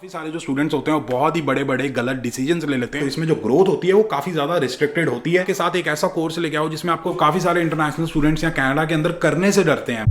काफी सारे जो स्टूडेंट्स होते हैं वो बहुत ही बड़े बड़े गलत डिसीजंस ले लेते हैं। तो इसमें जो ग्रोथ होती है वो काफी ज्यादा रिस्ट्रिक्टेड होती है। के साथ एक ऐसा कोर्स लेके आओ जिसमें आपको काफी सारे इंटरनेशनल स्टूडेंट्स या कनाडा के अंदर करने से डरते हैं।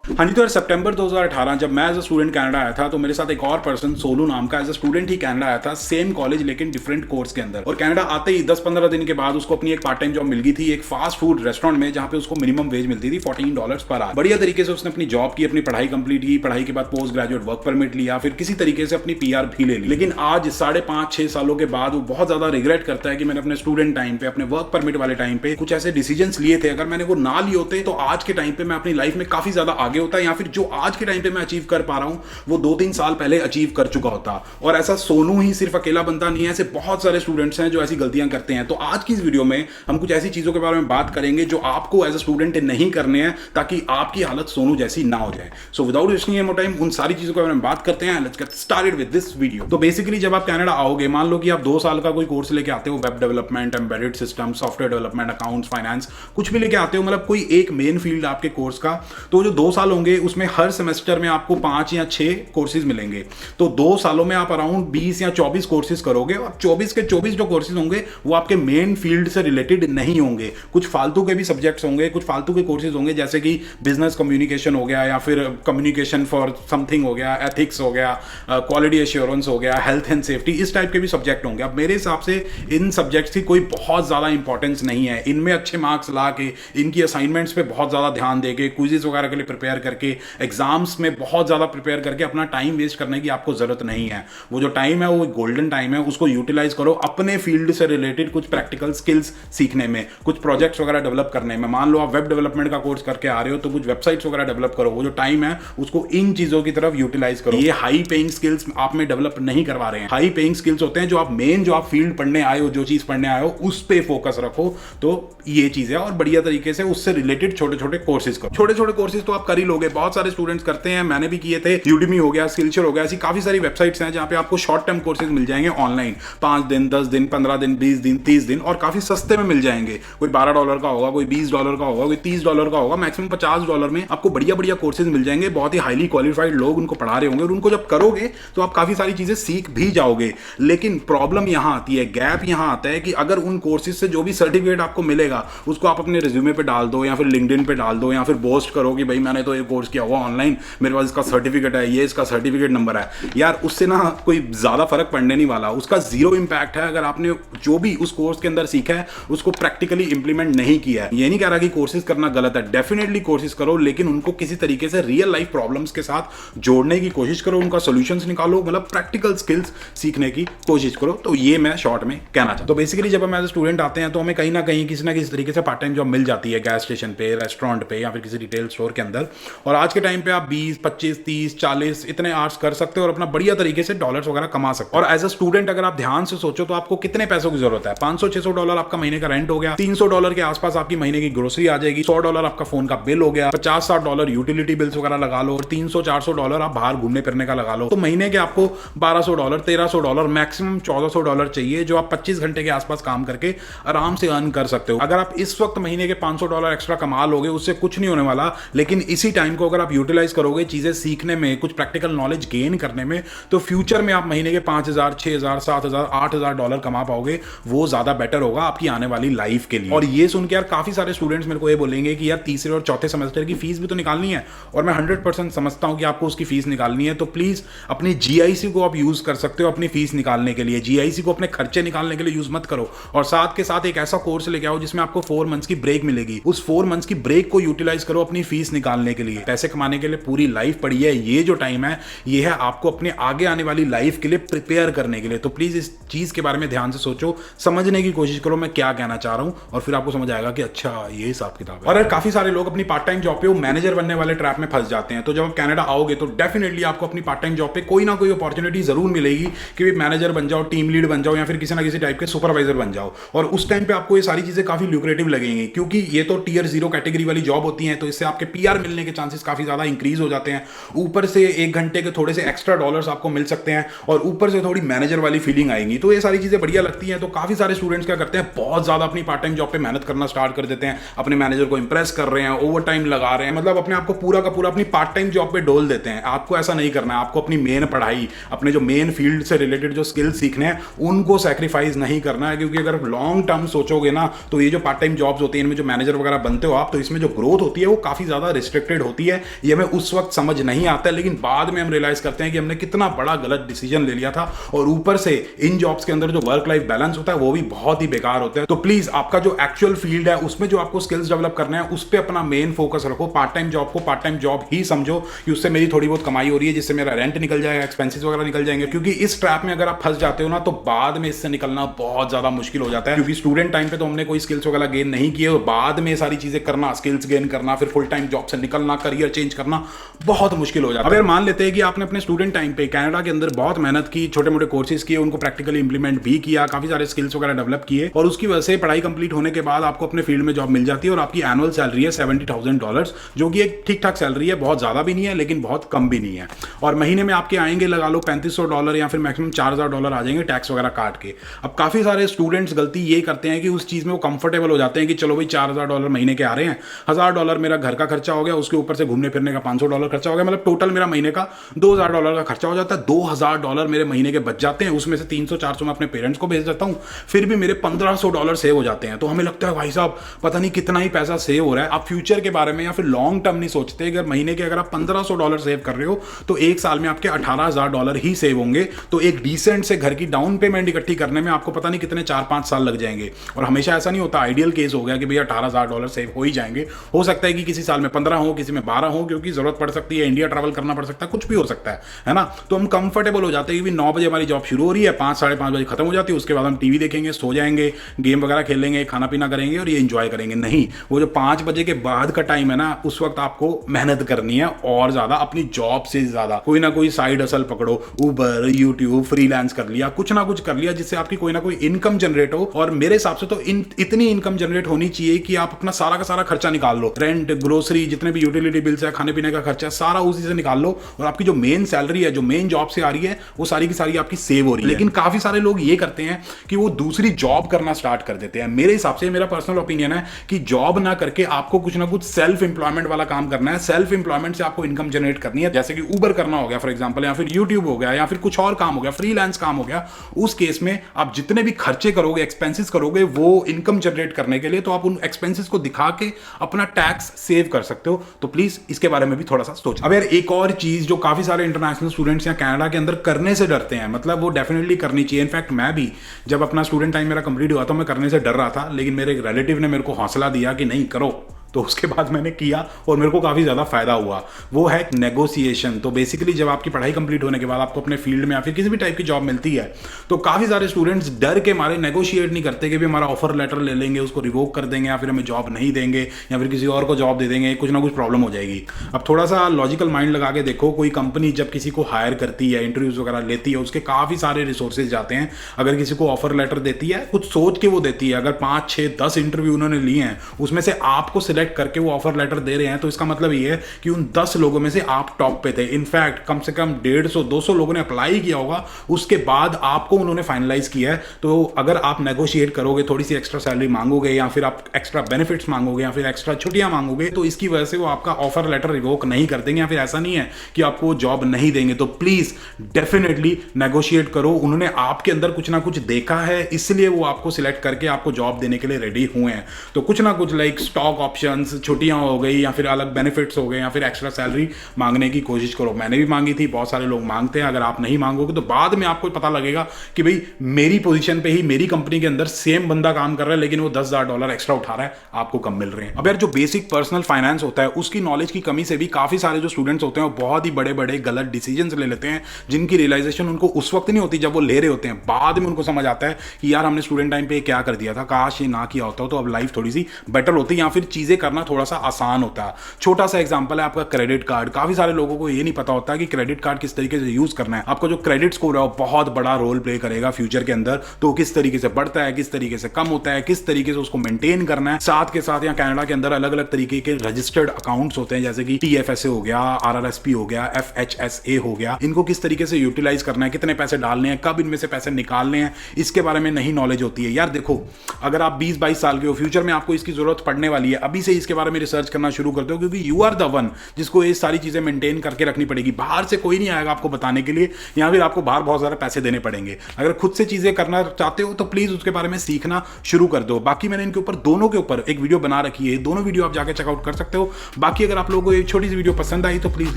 हाँ जी, तो यार सितंबर 2018 जब मैं एज अ स्टूडेंट कनाडा आया था तो मेरे साथ एक और पर्सन सोनू नाम का एज अ स्टूडेंट ही कनाडा आया था, सेम कॉलेज लेकिन डिफरेंट कोर्स के अंदर। और कनाडा आते ही 10-15 दिन के बाद उसको अपनी एक पार्ट टाइम जॉब मिल गई थी एक फास्ट फूड रेस्टोरेंट में, जहाँ पे उसको मिनिमम वेज मिलती थी $14 पर आवर। बढ़िया तरीके से उसने अपनी जॉब की, अपनी पढ़ाई कंप्लीट की, पढ़ाई के बाद पोस्ट ग्रेजुएट वर्क परमिट लिया, फिर किसी तरीके से अपनी PR भी ले ली। लेकिन आज 5.5-6 सालों के बाद वो बहुत ज्यादा रिग्रेट करता है कि मैंने अपने स्टूडेंट टाइम पे, अपने वर्क परमिट वाले टाइम पे कुछ ऐसे डिसीजंस लिए थे, अगर मैंने वो ना लिए होते तो आज के टाइम पे मैं अपनी लाइफ में काफी ज्यादा आगे होता, या फिर जो आज के टाइम पे मैं अचीव कर पा रहा हूं वो 2-3 साल पहले अचीव कर चुका होता। और ऐसा सोनू ही सिर्फ अकेला बनता नहीं है, ऐसे बहुत सारे स्टूडेंट्स हैं जो ऐसी गलतियां करते हैं। तो आज की इस वीडियो में हम कुछ ऐसी चीजों के बारे में बात करेंगे जो आपको एज अ स्टूडेंट नहीं करने हैं, ताकि आपकी हालत सोनू जैसी ना हो जाए। So without wasting any more time उन सारी चीजों के बारे में बात करते हैं। Let's get started with this video. तो बेसिकली जब आप कनाडा आओगे, मान लो कि आप 2 साल का कोई कोर्स लेके आते हो, web development, embedded system, software development, accounts, finance, कुछ भी लेके आते हो, मतलब कोई एक मेन फील्ड आपके कोर्स का, तो जो 2 साल होंगे उसमें हर सेमेस्टर में आपको 5 या 6 कोर्सेज मिलेंगे। तो 2 सालों में आप अराउंड 20 या 24 कोर्सेज करोगे, और 24 के 24 जो कोर्सेज होंगे वो आपके मेन फील्ड से रिलेटेड नहीं होंगे। कुछ फालतू के भी सब्जेक्ट्स होंगे, कुछ फालतू के कोर्सेज होंगे, जैसे कि बिजनेस कम्युनिकेशन हो गया, या फिर कम्युनिकेशन फॉर समथिंग हो गया, एथिक्स हो गया, क्वालिटी एश्योरेंस हो गया, हेल्थ एंड सेफ्टी, इस टाइप के भी सब्जेक्ट होंगे। अब मेरे हिसाब से इन सब्जेक्ट्स की कोई बहुत ज्यादा इंपॉर्टेंस नहीं है। इनमें अच्छे मार्क्स ला के, इनकी असाइनमेंट्स पे बहुत ज्यादा ध्यान देके, क्विजेस वगैरह के लिए प्रिपेयर करके, एग्जाम्स में बहुत ज्यादा प्रिपेयर करके अपना टाइम वेस्ट करने की आपको जरूरत नहीं है। वो जो टाइम है वो गोल्डन टाइम है, उसको यूटिलाइज करो अपने फील्ड से रिलेटेड कुछ प्रैक्टिकल स्किल्स सीखने में, कुछ प्रोजेक्ट्स वगैरह डेवलप करने में। मान लो आप वेब डेवलपमेंट का कोर्स करके आ रहे हो तो कुछ वेबसाइट्स वगैरह डेवलप करो। वो जो टाइम है उसको इन चीजों की तरफ यूटिलाइज करो। ये हाई पेइंग स्किल्स आप में डेवलप नहीं करवा रहे हैं। हाई पेइंग स्किल्स होते हैं जो आप मेन, जो आप फील्ड पढ़ने आए हो, जो चीज पढ़ने आए हो उस पे फोकस रखो। तो ये चीज है, और बढ़िया तरीके से उससे रिलेटेड छोटे छोटे कोर्सेज करो। छोटे छोटे कोर्सेज तो आप कर ही लोगे, बहुत सारे स्टूडेंट्स करते हैं, मैंने भी किए थे। यूडेमी हो गया, स्किलशेयर हो गया, ऐसी काफी सारी वेबसाइट्स हैं जहां पे आपको शॉर्ट टर्म कोर्सेज मिल जाएंगे ऑनलाइन, 5 दिन, 10 दिन, 15 दिन, 20 दिन, 30 दिन, और काफी सस्ते में मिल जाएंगे। कोई $12 का होगा, कोई $20 का होगा, कोई $30 का होगा, मैक्सिमम $50 में आपको बढ़िया बढ़िया कोर्सेज मिल जाएंगे। बहुत ही हाईली क्वालिफाइड लोग उनको पढ़ा रहे होंगे, और उनको जब करोगे तो आप काफी सारी चीजें सीख भी जाओगे। लेकिन प्रॉब्लम यहां आती है, गैप यहां आता है कि अगर उन कोर्सेज से जो भी सर्टिफिकेट आपको मिलेगा उसको आप अपने रिज्यूमे पे डाल दो, या फिर लिंक्डइन पे डाल दो, या फिर बोस्ट करो कि भाई मैंने तो ये कोर्स किया हुआ ऑनलाइन, मेरे पास इसका सर्टिफिकेट है, ये इसका सर्टिफिकेट नंबर है, यार उससे ना कोई ज्यादा फर्क पड़ने नहीं वाला। उसका जीरो इंपैक्ट है अगर आपने जो भी उस कोर्स के अंदर सीखा है उसको प्रैक्टिकली इंप्लीमेंट नहीं किया है। ये नहीं कह रहा कि कोर्सेज करना गलत है, डेफिनेटली कोर्सेज करो, लेकिन उनको किसी तरीके से रियल लाइफ प्रॉब्लम्स के साथ जोड़ने की कोशिश करो, उनका सॉल्यूशंस निकालो, मतलब प्रैक्टिकल स्किल्स सीखने की कोशिश करो। तो ये मैं शॉर्ट में कहना चाहता हूं। तो बेसिकली जब हम एज स्टूडेंट आते हैं तो हमें कहीं ना कहीं किसी ना किसी तरीके से पार्ट टाइम जॉब मिल जाती है, गैस स्टेशन पे, रेस्टोरेंट पे, या फिर किसी रिटेल स्टोर के अंदर। और आज के टाइम पे आप 20, 25, 30, 40 इतने आवर्स कर सकते हो और अपना बढ़िया तरीके से डॉलर्स वगैरह कमा सकते हो। और एज अ स्टूडेंट अगर आप ध्यान से सोचो तो आपको कितने पैसों की जरूरत है? $500-600 आपका महीने का रेंट हो गया, $300 के आसपास आपकी महीने की ग्रोसरी आ जाएगी, $100 आपका फोन का बिल हो गया, $50-60 यूटिलिटी बिल्स वगैरह लगा लो, और $300-400 आप बाहर घूमने फिरने का लगा लो। तो महीने के आपको $1200, $1300, मैक्सिमम $1400 चाहिए, जो आप 25 घंटे के आसपास काम करके आराम से अर्न कर सकते हो। अगर आप इस वक्त महीने के $500 एक्स्ट्रा कमा लोगे उससे कुछ नहीं होने वाला, लेकिन इसी टाइम को अगर आप यूटिलाइज करोगे चीजें सीखने में, कुछ प्रैक्टिकल नॉलेज गेन करने में, तो फ्यूचर में आप महीने के $5000, $6000, $7000, $8000 कमा पाओगे। वो ज्यादा बेटर होगा आपकी आने वाली लाइफ के लिए। और ये सुन के यार काफी सारे स्टूडेंट्स मेरे को ये बोलेंगे कि यार तीसरे और चौथे सेमेस्टर की फीस भी तो निकालनी है, और मैं 100% समझता हूं कि आपको उसकी फीस निकालनी है। तो प्लीज अपनी GIC को आप यूज कर सकते हो अपनी फीस निकालने के लिए। GIC को अपने खर्चे निकालने के लिए यूज मत करो, और साथ के साथ एक ऐसा कोर्स लेके आओ जिसमें आपको 4 मंथ्स की ब्रेक मिलेगी। उस 4 मंथ्स की ब्रेक को यूटिलाइज करो अपनी फीस निकालने के लिए। पैसे कमाने के लिए पूरी लाइफ पड़ी है, ये जो टाइम है ये है आपको अपने आगे आने वाली लाइफ के लिए प्रिपेयर करने के लिए। तो प्लीज इस चीज के बारे में ध्यान से सोचो, समझने की कोशिश करो मैं क्या कहना चाह रहा हूं, और फिर आपको समझ आएगा कि अच्छा ये हिसाब किताब है। और काफी सारे लोग अपनी पार्ट टाइम जॉब पे वो मैनेजर बनने वाले ट्रैप में फंस जाते हैं। तो जब आप कनाडा आओगे तो डेफिनेटली आपको अपनी पार्ट टाइम जॉब पे कोई ना कोई अपॉर्चुनिटी जरूर मिलेगी कि मैनेजर बन जाओ, टीम लीड बन जाओ, या फिर किसी ना किसी टाइप के सुपरवाइजर बन जाओ। और उस टाइम पे आपको ये सारी चीजें काफी ल्यूक्रेटिव लगेंगी, क्योंकि ये तो टियर 0 कैटेगरी वाली जॉब होती है, तो इससे आपके PR मिलने के चांसेस काफी ज्यादा इंक्रीज हो जाते हैं। ऊपर से 1 घंटे के थोड़े से एक्स्ट्रा डॉलर्स आपको मिल सकते हैं और ऊपर से थोड़ी मैनेजर वाली फीलिंग आएगी। तो ये सारी चीजें बढ़िया लगती हैं। तो काफी सारे स्टूडेंट्स क्या करते हैं, बहुत ज्यादा अपनी पार्ट टाइम जॉब पे मेहनत करना स्टार्ट कर देते हैं, अपने मैनेजर को इंप्रेस कर रहे हैं, ओवर टाइम लगा रहे हैं, मतलब अपने आप को पूरा का पूरा अपनी पार्ट टाइम जॉब पे डोल देते हैं। आपको ऐसा नहीं करना है। आपको अपनी मेन पढ़ाई, अपने जो मेन फील्ड से रिलेटेड जो स्किल्स सीखने हैं उनको सैक्रिफाइस नहीं करना है, क्योंकि अगर लॉन्ग टर्म सोचोगे ना तो ये जो पार्ट टाइम जॉब्स होती है इनमें जो मैनेजर वगैरह बनते हो आप, तो इसमें जो ग्रोथ होती है वो काफी ज्यादा रिस्ट्रिक्टेड होती है। ये हमें उस वक्त समझ नहीं आता है, लेकिन बाद में हम रियलाइज करते हैं कि हमने कितना बड़ा गलत डिसीजन ले लिया था। और ऊपर से इन जॉब्स के अंदर जो वर्क लाइफ बैलेंस होता है वो भी बहुत ही बेकार होता है। तो प्लीज आपका जो एक्चुअल फील्ड है उसमें जो आपको स्किल्स डेवलप करना है उस पर अपना मेन फोकस रखो। पार्ट टाइम जॉब को पार्ट टाइम जॉब ही समझो कि उससे मेरी थोड़ी बहुत कमाई हो रही है, जिससे मेरा रेंट निकल जाएगा, एक्सपेंसेस वगैरह निकल जाएंगे। क्योंकि इस ट्रैप में अगर आप फंस जाते हो ना तो बाद में इससे निकलना बहुत ज्यादा मुश्किल हो जाता है। क्योंकि स्टूडेंट टाइम पे तो हमने कोई स्किल्स वगैरह गेन नहीं किए, और बाद में सारी चीजें करना, स्किल्स गेन करना, फिर फुल टाइम जॉब से निकलना, करियर चेंज करना बहुत मुश्किल हो जाता है। अगर मान लेते हैं कि आपने अपने स्टूडेंट टाइम पे कनाडा के अंदर बहुत मेहनत की, छोटे मोटे कोर्सेज किए, उनको प्रैक्टिकली इंप्लीमेंट भी किया, काफी सारे स्किल्स वगैरह डेवलप किए, और उसकी वजह से पढ़ाई कंप्लीट होने के बाद आपको अपने फील्ड में जॉब मिल जाती है और आपकी एनुअल सैलरी है $70,000, जो कि एक ठीक ठाक सैलरी है, बहुत ज्यादा भी नहीं है लेकिन बहुत कम भी नहीं है। और महीने में आपके आएंगे लगा लो $3500 या फिर मैक्सिमम $4000 आ जाएंगे टैक्स वगैरह काट के। अब काफी सारे स्टूडेंट्स गलती ये करते हैं कि उस चीज में वो कंफर्टेबल हो जाते हैं कि चलो भाई $4000 महीने के आ रहे हैं, $1000 मेरा घर का खर्चा हो गया, उसके ऊपर से घूमने फिरने का $500 खर्चा हो गया, मतलब टोटल मेरा महीने का $2000 का खर्चा हो जाता है। $2000 मेरे महीने के बच जाते हैं, उसमें से 300-400 मैं अपने पेरेंट्स को भेज देता हूं, फिर भी मेरे $1500 सेव हो जाते हैं। तो हमें लगता है भाई साहब पता नहीं कितना ही पैसा सेव हो रहा है। आप फ्यूचर के बारे में या फिर लॉन्ग टर्म नहीं सोचते। अगर महीने के अगर आप $1500 सेव कर रहे हो तो एक साल में आपके $18000 ही सेव होंगे। तो एक डिसेंट से घर की डाउन पेमेंट इकट्ठी करने में आपको पता नहीं कितने 4-5 साल लग जाएंगे। और हमेशा ऐसा नहीं होता, आइडियल केस हो गया कि भैया $18000 सेव हो ही जाएंगे। हो सकता है कि किसी साल में 15 हो, किसी में 12 हो, क्योंकि जरूरत पड़ सकती है, इंडिया ट्रैवल करना पड़ सकता है, कुछ भी हो सकता है ना। तो हम कंफर्टेबल हो जाते हैं कि 9 बजे हमारी जॉब शुरू हो रही है, 5-5:30 बजे खत्म हो जाती है, उसके बाद हम टीवी देखेंगे, सो जाएंगे, गेम वगैरह खेलेंगे, खाना पीना करेंगे और ये एंजॉय करेंगे। नहीं, वो जो 5 बजे के बाद का टाइम है ना, उस वक्त आपको मेहनत करनी है और ज्यादा, अपनी जॉब से ज्यादा कोई ना कोई साइड हसल पकड़ो, उबर, यूट्यूब, फ्रीलांस कर लिया, कुछ ना कुछ कर लिया जिससे आपकी कोई ना कोई इनकम जनरेट हो। और मेरे हिसाब से तो इतनी इनकम जनरेट होनी चाहिए कि आप अपना सारा का सारा खर्चा निकाल लो, रेंट, ग्रोसरी, जितने भी यूटिलिटी बिल्स है, खाने पीने का खर्चा, सारा उसी से निकाल लो, और आपकी जो मेन सैलरी है, जो मेन जॉब से आ रही है, वो सारी की सारी आपकी सेव हो रही है। लेकिन काफी सारे लोग ये करते हैं कि वो दूसरी जॉब करना स्टार्ट कर देते हैं। मेरे हिसाब से, मेरा पर्सनल ओपिनियन है कि जॉब ना करके आपको कुछ ना कुछ सेल्फ एम्प्लॉयमेंट वाला काम करना है। सेल्फ एम्प्लॉयमेंट से आपको इनकम जनरेट करनी है, जैसे कि उबर करना हो गया फॉर एग्जांपल, या फिर यूट्यूब हो गया, या फिर कुछ और काम हो गया, फ्रीलांस काम हो गया। उस केस में आप जितने भी खर्चे करोगे, एक्सपेंसेस करोगे, वो इनकम जनरेट करने के लिए, तो आप उन एक्सपेंसेस को दिखा के अपना टैक्स सेव कर सकते हो। तो प्लीज इसके बारे में भी थोड़ा सा सोचो। अब यार एक और चीज जो काफी सारे इंटरनेशनल स्टूडेंट्स या कनाडा के अंदर करने से डरते हैं, मतलब वो डेफिनेटली करनी चाहिए। इनफैक्ट मैं भी जब अपना स्टूडेंट टाइम मेरा कंप्लीट हुआ तो मैं करने से डर रहा था, लेकिन मेरे एक रिलेटिव ने मेरे को हौसला दिया कि नहीं करो, तो उसके बाद मैंने किया और मेरे को काफ़ी ज़्यादा फायदा हुआ। वो है नेगोशिएशन। तो बेसिकली जब आपकी पढ़ाई कंप्लीट होने के बाद आपको अपने फील्ड में या फिर किसी भी टाइप की जॉब मिलती है, तो काफ़ी सारे स्टूडेंट्स डर के मारे नेगोशिएट नहीं करते कि भी हमारा ऑफर लेटर ले लेंगे, उसको रिवोक कर देंगे, या फिर हमें जॉब नहीं देंगे, या फिर किसी और को जॉब दे देंगे, कुछ ना कुछ प्रॉब्लम हो जाएगी। अब थोड़ा सा लॉजिकल माइंड लगा के देखो, कोई कंपनी जब किसी को हायर करती है, इंटरव्यूज वगैरह लेती है, उसके काफ़ी सारे रिसोर्सेज जाते हैं। अगर किसी को ऑफर लेटर देती है, कुछ सोच के वो देती है। अगर 5, 6, 10 इंटरव्यू उन्होंने लिए हैं, उसमें से आपको सिलेक्ट करके वो ऑफर लेटर दे रहे हैं, तो इसका मतलब ये है कि उन 10 लोगों में से आप टॉप पे थे। इनफैक्ट कम से कम 150-200 लोगों ने अप्लाई किया होगा, उसके बाद आपको उन्होंने फाइनलाइज किया है। तो अगर आप नेगोशिएट करोगे, थोड़ी सी एक्स्ट्रा सैलरी मांगोगे, या फिर आप एक्स्ट्रा बेनिफिट्स मांगोगे, या फिर एक्स्ट्रा छुट्टियां मांगोगे, तो इसकी वजह से वो आपका ऑफर लेटर रिवोक नहीं कर देंगे, या फिर ऐसा नहीं है कि आपको जॉब नहीं देंगे। तो प्लीज डेफिनेटली नेगोशिएट करो। उन्होंने आपके अंदर कुछ ना कुछ देखा है, इसलिए वो आपको सिलेक्ट करके आपको जॉब देने के लिए रेडी हुए हैं। तो कुछ ना कुछ लाइक स्टॉक ऑप्शंस, छुट्टियां हो गई, या फिर अलग बेनिफिट्स हो गए, या फिर एक्स्ट्रा सैलरी मांगने की कोशिश करो। मैंने भी मांगी थी, बहुत सारे लोग मांगते हैं। अगर आप नहीं मांगोगे तो बाद में आपको पता लगेगा कि भाई मेरी पोजीशन पे ही मेरी कंपनी के अंदर सेम बंदा काम कर रहा है, लेकिन वो $10,000 एक्स्ट्रा उठा रहा है, आपको कम मिल रहे हैं। अब यार जो बेसिक पर्सनल फाइनेंस होता है, उसकी नॉलेज की कमी से भी काफी सारे जो स्टूडेंट्स होते हैं वो बहुत ही बड़े बड़े गलत डिसीजंस ले लेते हैं, जिनकी रियलाइजेशन उनको उस वक्त नहीं होती जब वो ले रहे होते हैं। बाद में उनको समझ आता है कि यार हमने स्टूडेंट टाइम पे क्या कर दिया था, काश ये ना किया होता तो अब लाइफ थोड़ी सी बेटर होती, या फिर चीजें करना थोड़ा सा आसान होता है। छोटा सा एग्जांपल है आपका क्रेडिट कार्ड। काफी सारे लोगों को ये नहीं पता होता कि क्रेडिट कार्ड किस तरीके से यूज करना है। आपका जो क्रेडिट स्कोर है वो बहुत बड़ा रोल प्ले करेगा फ्यूचर के अंदर। तो किस तरीके से बढ़ता है, किस तरीके से कम होता है, किस तरीके से उसको मेंटेन करना है। साथ के साथ यहाँ कनाडा के अंदर अलग अलग तरीके के रजिस्टर्ड अकाउंट्स होते हैं, जैसे कि TFSA हो गया, RRSP हो गया, FHSA हो गया। इनको किस तरीके से यूटिलाइज करना है, कितने पैसे डालने हैं, कब इनमें से पैसे निकालने हैं, इसके बारे में नहीं नॉलेज होती है। यार देखो, अगर आप 20-22 साल के हो, फ्यूचर में आपको इसकी जरूरत पड़ने वाली है, अभी से इसके बारे में रिसर्च करना शुरू करते हो, क्योंकि यू आर द वन जिसको ये सारी चीजें मेंटेन करके रखनी पड़ेगी। बाहर से कोई नहीं आएगा आपको बताने के लिए, या फिर आपको बाहर बहुत सारे पैसे देने पड़ेंगे। अगर खुद से चीजें करना चाहते हो तो प्लीज उसके बारे में सीखना शुरू कर दो। बाकी मैंने इनके ऊपर दोनों के ऊपर एक वीडियो बना रखी है, दोनों वीडियो आप जाके चेकआउट कर सकते हो। बाकी अगर आप लोगों को ये छोटी सी वीडियो पसंद आई तो please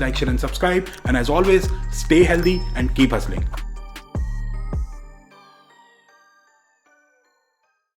like, share and subscribe, and as always stay healthy and keep hustling.